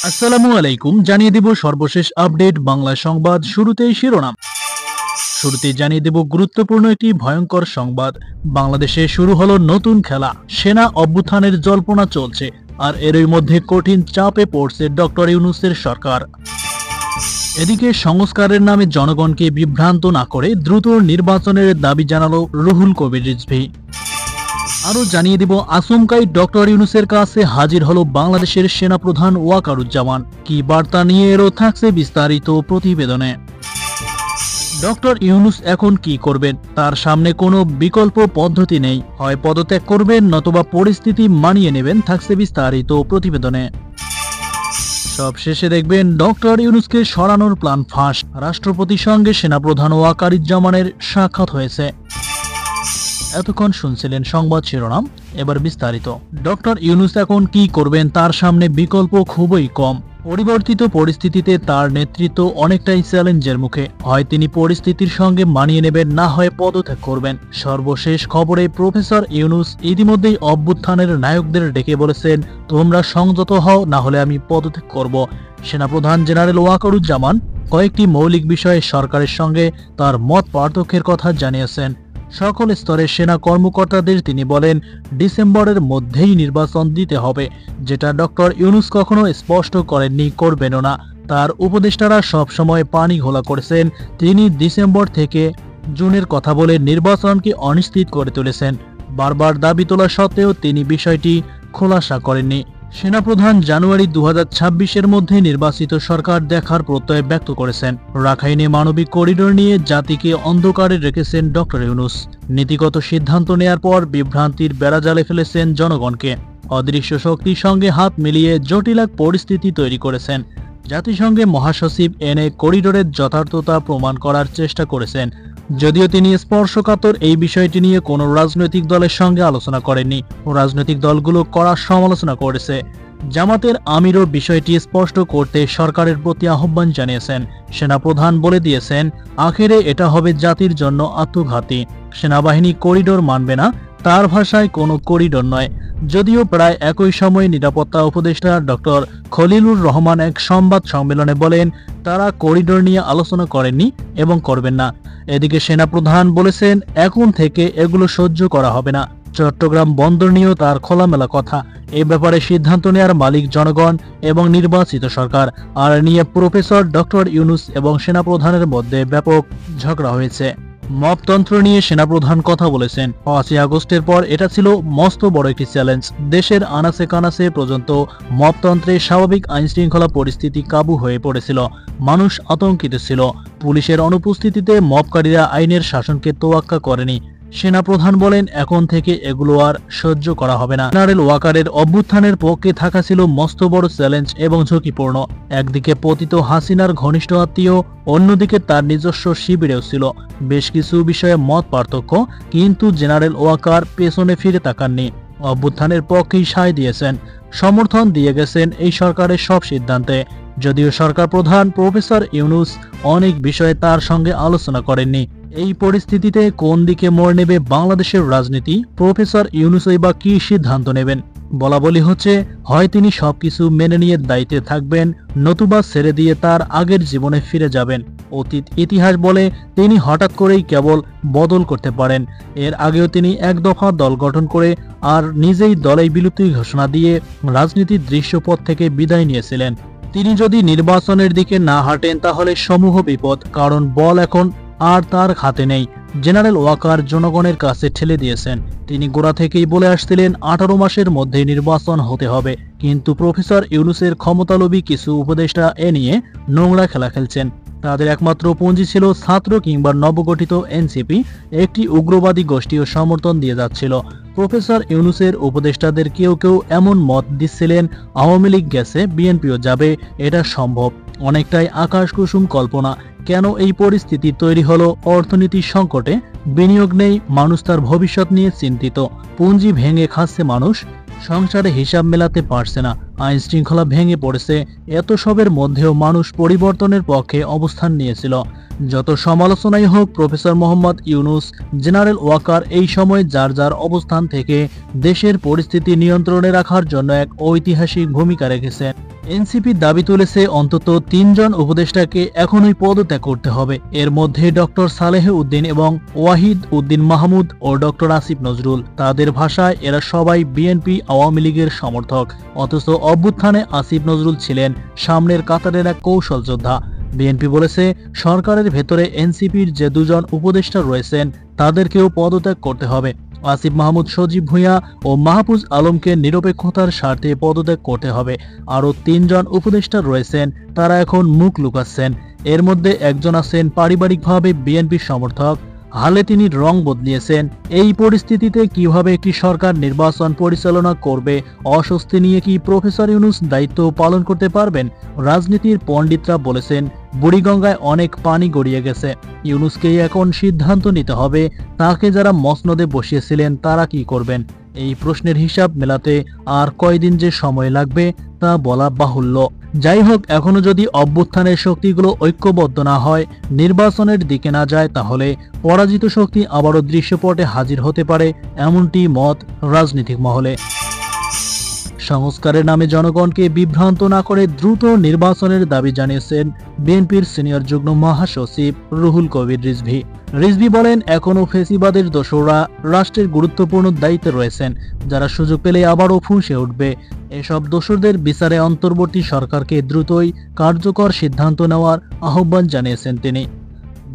আসসালামু আলাইকুম। জানিয়ে দেব সর্বশেষ আপডেট বাংলা সংবাদ। শুরুতেই শিরোনাম। শুরুতেই জানিয়ে দেব গুরুত্বপূর্ণ একটি ভয়ঙ্কর সংবাদ। বাংলাদেশে শুরু হলো নতুন খেলা। সেনা অভ্যুত্থানের জল্পনা চলছে, আর এরই মধ্যে কঠিন চাপে পড়ছে ডক্টর ইউনূসের সরকার। এদিকে সংস্কারের নামে জনগণকে বিভ্রান্ত না করে দ্রুত নির্বাচনের দাবি জানালো রুহুল কবির রিজভী। আরো জানিয়ে দিব আচমকাই ডক্টর ইউনূসের কাছে হাজির হলো বাংলাদেশের সেনাপ্রধান ওয়াকারুজ্জামান। কি বার্তা নিয়ে এলো থাকছে বিস্তারিত প্রতিবেদনে। ডক্টর ইউনূস এখন কি করবেন? তার সামনে কোনো বিকল্প পদ্ধতি নেই। হয় পদত্যাগ করবেন, নতুবা পরিস্থিতি মানিয়ে নেবেন। থাকছে বিস্তারিত প্রতিবেদনে। সব শেষে দেখবেন ডক্টর ইউনূসকে সরানোর প্ল্যান ফাঁস। রাষ্ট্রপতির সঙ্গে সেনাপ্রধান ওয়াকারুজ্জামানের সাক্ষাৎ হয়েছে। এতক্ষণ শুনছিলেন সংবাদ শিরোনাম, এবার বিস্তারিত। ডক্টর ইউনূস এখন কি করবেন? তার সামনে বিকল্প খুবই কম। পরিবর্তিত পরিস্থিতিতে তার নেতৃত্ব অনেকটাই চ্যালেঞ্জের মুখে। হয় তিনি পরিস্থিতির সঙ্গে মানিয়ে নেবেন, না হয় পদত্যাগ করবেন। সর্বশেষ খবরে প্রফেসর ইউনূস ইতিমধ্যেই অভ্যুত্থানের নায়কদের ডেকে বলেছেন, তোমরা সংযত হও, না হলে আমি পদত্যাগ করব। সেনাপ্রধান জেনারেল ওয়াকারুজ্জামান কয়েকটি মৌলিক বিষয়ে সরকারের সঙ্গে তার মত পার্থক্যের কথা জানিয়েছেন। সকল স্তরের সেনা কর্মকর্তাদের তিনি বলেন, ডিসেম্বরের মধ্যেই নির্বাচন দিতে হবে, যেটা ডক্টর ইউনূস কখনো স্পষ্ট করেননি, করবেনও না। তার উপদেষ্টারা সবসময় পানি ঘোলা করেছেন। তিনি ডিসেম্বর থেকে জুনের কথা বলে নির্বাচনকে অনিশ্চিত করে তুলেছেন। বারবার দাবি তোলা সত্ত্বেও তিনি বিষয়টি খোলাসা করেননি। সেনাপ্রধান জানুয়ারি 2026-এর মধ্যে নির্বাচিত সরকার দেখার প্রত্যয় ব্যক্ত করেছেন। রাখাইনে মানবিক করিডোর নিয়ে জাতিকে অন্ধকারে রেখেছেন ডক্টর ইউনূস। নীতিগত সিদ্ধান্ত নেয়ার পর বিভ্রান্তির বেড়াজালে ফেলেছেন জনগণকে। অদৃশ্য শক্তির সঙ্গে হাত মিলিয়ে জটিল এক পরিস্থিতি তৈরি করেছেন। জাতিসংঘে মহাসচিব এনে করিডোরের যথার্থতা প্রমাণ করার চেষ্টা করেছেন, যদিও তিনি স্পর্শকাতর এই বিষয়টি নিয়ে কোনো রাজনৈতিক দলের সঙ্গে আলোচনা করেননি। রাজনৈতিক দলগুলো কড়া সমালোচনা করেছে। জামাতের আমিরও বিষয়টি স্পষ্ট করতে সরকারের প্রতি আহ্বান জানিয়েছেন। সেনাপ্রধান বলে দিয়েছেন, আখেরে এটা হবে জাতির জন্য আত্মঘাতী। সেনাবাহিনী করিডোর মানবে না, তার ভাষায় কোনো করিডোর নয়। যদিও প্রায় একই সময়ে নিরাপত্তা উপদেষ্টা ডক্টর খলিলুর রহমান এক সংবাদ সম্মেলনে বলেন, তারা করিডোর নিয়ে আলোচনা করেননি এবং করবেন না। এদিকে সেনাপ্রধান বলেছেন, এখন থেকে এগুলো সহ্য করা হবে না। চট্টগ্রাম বন্দর নিয়েও তার খোলামেলা কথা। এ ব্যাপারে সিদ্ধান্ত নেয়ার মালিক জনগণ এবং নির্বাচিত সরকার। আর নিয়ে প্রফেসর ডক্টর ইউনূস এবং সেনাপ্রধানের মধ্যে ব্যাপক ঝগড়া হয়েছে। মপতন্ত্র নিয়ে সেনাপ্রধান কথা বলেছেন। 5ই আগস্টের পর এটা ছিল মস্ত বড় একটি চ্যালেঞ্জ। দেশের আনাচে কানাচে পর্যন্ত মপতন্ত্রে স্বাভাবিক আইনশৃঙ্খলা পরিস্থিতি কাবু হয়ে পড়েছিল। মানুষ আতঙ্কিত ছিল। পুলিশের অনুপস্থিতিতে মপকারীরা আইনের শাসনকে তোয়াক্কা করেনি। সেনাপ্রধান বলেন, এখন থেকে এগুলো আর সহ্য করা হবে না। জেনারেল ওয়াকারের অভ্যুত্থানের পক্ষে থাকা ছিল মস্ত বড় চ্যালেঞ্জ এবং ঝুঁকিপূর্ণ। একদিকে পতিত হাসিনার ঘনিষ্ঠ আত্মীয়, অন্যদিকে তার নিজস্ব শিবিরেও ছিল বেশ কিছু বিষয়ে মত পার্থক্য, কিন্তু জেনারেল ওয়াকার পেছনে ফিরে তাকাননি। অভ্যুত্থানের পক্ষেই সায় দিয়েছেন, সমর্থন দিয়ে গেছেন এই সরকারের সব সিদ্ধান্তে। যদিও সরকার প্রধান প্রফেসর ইউনূস অনেক বিষয়ে তার সঙ্গে আলোচনা করেননি। এই পরিস্থিতিতে কোন দিকে মোড় নেবে বাংলাদেশের রাজনীতি? প্রফেসর ইউনূসই বা কি সিদ্ধান্ত নেবেন? বলা বলি হচ্ছে, হয় তিনি সবকিছু মেনে নিয়ে দায়িত্বে থাকবেন, নতুবা ছেড়ে দিয়ে তার আগের জীবনে ফিরে যাবেন। অতীত ইতিহাস বলে তিনি হঠাৎ করেই কেবল বদল করতে পারেন। এর আগেও তিনি এক দফা দল গঠন করে আর নিজেই দলেই বিলুপ্তি ঘোষণা দিয়ে রাজনীতির দৃশ্যপট থেকে বিদায় নিয়েছিলেন। তিনি যদি নির্বাচনের দিকে না হাঁটেন তাহলে সমূহ বিপদ, কারণ বল এখন আর তার হাতে নেই। জেনারেল ওয়াকার জনগণের কাছে ঠেলে দিয়েছেন। তিনি গোড়া থেকেই বলে আসছিলেন 18 মাসের মধ্যে নির্বাচন হতে হবে, কিন্তু প্রফেসর ইউনূসের ক্ষমতালোভী কিছু উপদেষ্টা এ নিয়ে নোংরা খেলা খেলছেন। তাদের একমাত্র পুঁজি ছিল ছাত্র কিংবা নবগঠিত এনসিপি, একটি উগ্রবাদী গোষ্ঠীও সমর্থন দিয়ে যাচ্ছিল। প্রফেসর ইউনূসের উপদেষ্টাদের কেউ কেউ এমন মত দিচ্ছিলেন, আওয়ামী লীগ গেছে, বিএনপিও যাবে, এটা সম্ভব। অনেকটাই আকাশ কুসুম কল্পনা। কেন এই পরিস্থিতি তৈরি হলো? অর্থনীতির সংকটে বিনিয়োগ নেই, মানুষ তার ভবিষ্যৎ নিয়ে চিন্তিত। পুঁজি ভেঙে খাচ্ছে মানুষ, সংসারে হিসাব মেলাতে পারছে না, আইন শৃঙ্খলা ভেঙে পড়েছে। এত সবের মধ্যেও মানুষ পরিবর্তনের পক্ষে অবস্থান নিয়েছিল। যত সমালোচনাই হোক, প্রফেসর মোহাম্মদ ইউনূস, জেনারেল ওয়াকার এই সময় যার যার অবস্থান থেকে দেশের পরিস্থিতি নিয়ন্ত্রণে রাখার জন্য এক ঐতিহাসিক ভূমিকা রেখেছেন। এনসিপি দাবি তুলেছে অন্তত ৩ জন উপদেষ্টাকে এখনই পদত্যাগ করতে হবে। এর মধ্যে ডক্টর সালেহ উদ্দিন এবং ওয়াহিদ উদ্দিন মাহমুদ ও ডক্টর আসিফ নজরুল। তাদের ভাষায় এরা সবাই বিএনপি আওয়ামী লীগের সমর্থক, অথচ অভ্যুত্থানে আসিফ নজরুল ছিলেন সামনের কাতারের এক কৌশল যোদ্ধা। বিএনপি বলেছে সরকারের ভেতরে এনসিপির যে 2 জন উপদেষ্টা রয়েছেন তাদেরকেও পদত্যাগ করতে হবে। আসিফ মাহমুদ, সজীব ভুঁইয়া ও মাহফুজ আলমকে নিরপেক্ষতার স্বার্থে পদত্যাগ করতে হবে। আরও 3 জন উপদেষ্টা রয়েছেন, তারা এখন মুখ লুকাচ্ছেন। এর মধ্যে একজন আছেন পারিবারিকভাবে বিএনপির সমর্থক, হালে তিনি রং বদলিয়েছেন। এই পরিস্থিতিতে কিভাবে একটি সরকার নির্বাচন পরিচালনা করবে, অস্বস্তি নিয়ে কি প্রফেসর ইউনূস দায়িত্ব পালন করতে পারবেন? রাজনীতির পণ্ডিতরা বলেছেন বুড়িগঙ্গায় অনেক পানি গড়িয়ে গেছে, ইউনূসকেই এখন সিদ্ধান্ত নিতে হবে তাকে যারা মসনদে বসিয়েছিলেন তারা কি করবেন। এই প্রশ্নের হিসাব মেলাতে আর কয়দিন যে সময় লাগবে তা বলা বাহুল্য। যাই হোক, এখনো যদি অভ্যুত্থানের শক্তিগুলো ঐক্যবদ্ধ না হয়, নির্বাচনের দিকে না যায়, তাহলে পরাজিত শক্তি আবারও দৃশ্যপটে হাজির হতে পারে, এমনটি মত রাজনৈতিক মহলে। সংস্কারের নামে জনগণকে বিভ্রান্ত না করে দ্রুত নির্বাচনের দাবি জানিয়েছেন বিএনপির সিনিয়র যুগ্ম মহাসচিব রুহুল কবির রিজভী। রিজভী বলেন, এখনো ফেসিবাদের দোসররা রাষ্ট্রের গুরুত্বপূর্ণ দায়িত্বে রয়েছেন, যারা সুযোগ পেলে আবারও ফুঁসে উঠবে। এসব দোসরদের বিচারে অন্তর্বর্তী সরকারকে দ্রুতই কার্যকর সিদ্ধান্ত নেওয়ার আহ্বান জানিয়েছেন তিনি।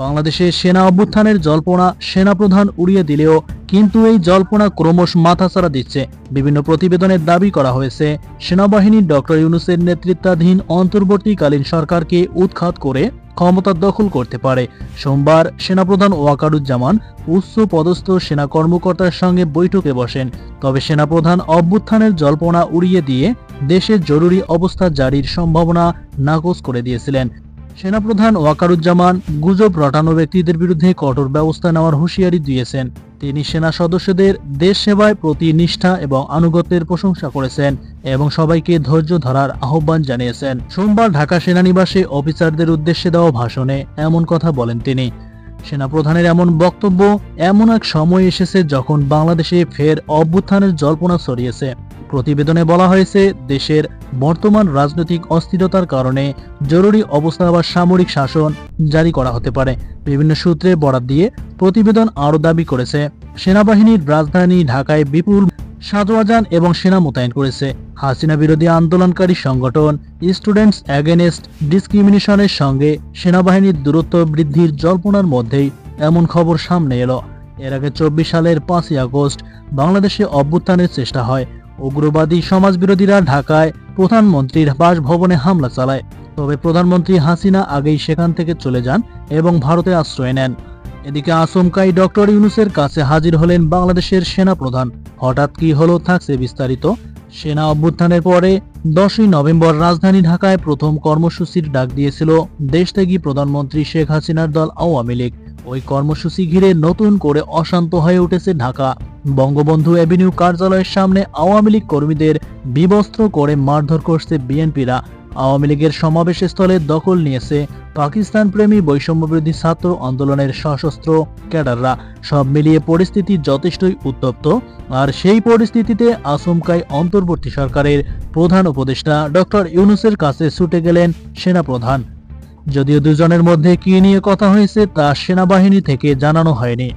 বাংলাদেশে সেনা অভ্যুত্থানের জল্পনা সেনাপ্রধান উড়িয়ে দিলেও কিন্তু এই জল্পনা ক্রমশ মাথাচাড়া দিচ্ছে। বিভিন্ন প্রতিবেদনে দাবি করা হয়েছে সেনাবাহিনী ডক্টর ইউনূসের নেতৃত্বাধীন অন্তর্বর্তীকালীন সরকারকে উৎখাত করে ক্ষমতা দখল করতে পারে। সোমবার সেনাপ্রধান ওয়াকারুজ্জামান উচ্চ পদস্থ সেনা কর্মকর্তার সঙ্গে বৈঠকে বসেন। তবে সেনাপ্রধান অভ্যুত্থানের জল্পনা উড়িয়ে দিয়ে দেশে জরুরি অবস্থা জারির সম্ভাবনা নাকচ করে দিয়েছিলেন। সেনাপ্রধান ওয়াকারুজ্জামান গুজব রটানো ব্যক্তিদের বিরুদ্ধে কঠোর ব্যবস্থা নেওয়ার হুঁশিয়ারি দিয়েছেন। তিনি সেনা সদস্যদের দেশ সেবায় প্রতি নিষ্ঠা এবং আনুগত্যের প্রশংসা করেছেন এবং সবাইকে ধৈর্য ধরার আহ্বান জানিয়েছেন। সোমবার ঢাকা সেনানিবাসে অফিসারদের উদ্দেশ্যে দেওয়া ভাষণে এমন কথা বলেন তিনি। সেনাপ্রধানের এমন বক্তব্য এমন এক সময় এসেছে যখন বাংলাদেশে ফের অভ্যুত্থানের জল্পনা ছড়িয়েছে। প্রতিবেদনে বলা হয়েছে, দেশের বর্তমান রাজনৈতিক অস্থিরতার কারণে জরুরি অবস্থা বা সামরিক শাসন জারি করা হতে পারে। বিভিন্ন সূত্রে বরাত দিয়ে প্রতিবেদন আরও দাবি করেছে, সেনাবাহিনীর রাজধানী ঢাকায় বিপুল সাজোয়াজান এবং সেনা মোতায়েন করেছে। হাসিনা বিরোধী আন্দোলনকারী সংগঠন স্টুডেন্টস এগেনস্ট ডিসক্রিমিনেশনের সঙ্গে সেনাবাহিনীর দূরত্ব বৃদ্ধির জল্পনার মধ্যেই এমন খবর সামনে এলো। এর আগে 24 সালের 5ই আগস্ট বাংলাদেশে অভ্যুত্থানের চেষ্টা হয়। উগ্রবাদী সমাজবিরোধীরা ঢাকায় প্রধানমন্ত্রীর বাসভবনে হামলা চালায়। তবে প্রধানমন্ত্রী হাসিনা আগেই সেখান থেকে চলে যান এবং ভারতে আশ্রয় নেন। এদিকে আচমকাই ডক্টর ইউনূসের কাছে হাজির হলেন বাংলাদেশের সেনাপ্রধান। হঠাৎ কি হলো, থাকছে বিস্তারিত। সেনা অভ্যুত্থানের পরে 10ই নভেম্বর রাজধানী ঢাকায় প্রথম কর্মসূচির ডাক দিয়েছিল দেশত্যাগী প্রধানমন্ত্রী শেখ হাসিনার দল আওয়ামী লীগ। ওই কর্মসূচি ঘিরে নতুন করে অশান্ত হয়ে উঠেছে ঢাকা। বঙ্গবন্ধু এভিনিউ কার্যালয়ের সামনে আওয়ামী লীগ কর্মীদের বিবস্ত্র করে মারধর করছে বিএনপিরা। আওয়ামী লীগের সমাবেশস্থলে দখল নিয়েছে পাকিস্তান প্রেমী বৈষম্যবিরোধী ছাত্র আন্দোলনের সশস্ত্র ক্যাডাররা। সব মিলিয়ে পরিস্থিতি যথেষ্টই উত্তপ্ত। আর সেই পরিস্থিতিতে আচমকাই অন্তর্বর্তী সরকারের প্রধান উপদেষ্টা ডক্টর ইউনূসের কাছে ছুটে গেলেন সেনাপ্রধান। যদিও দুজনের মধ্যে কি নিয়ে কথা হয়েছে তা সেনাবাহিনী থেকে জানানো হয়নি।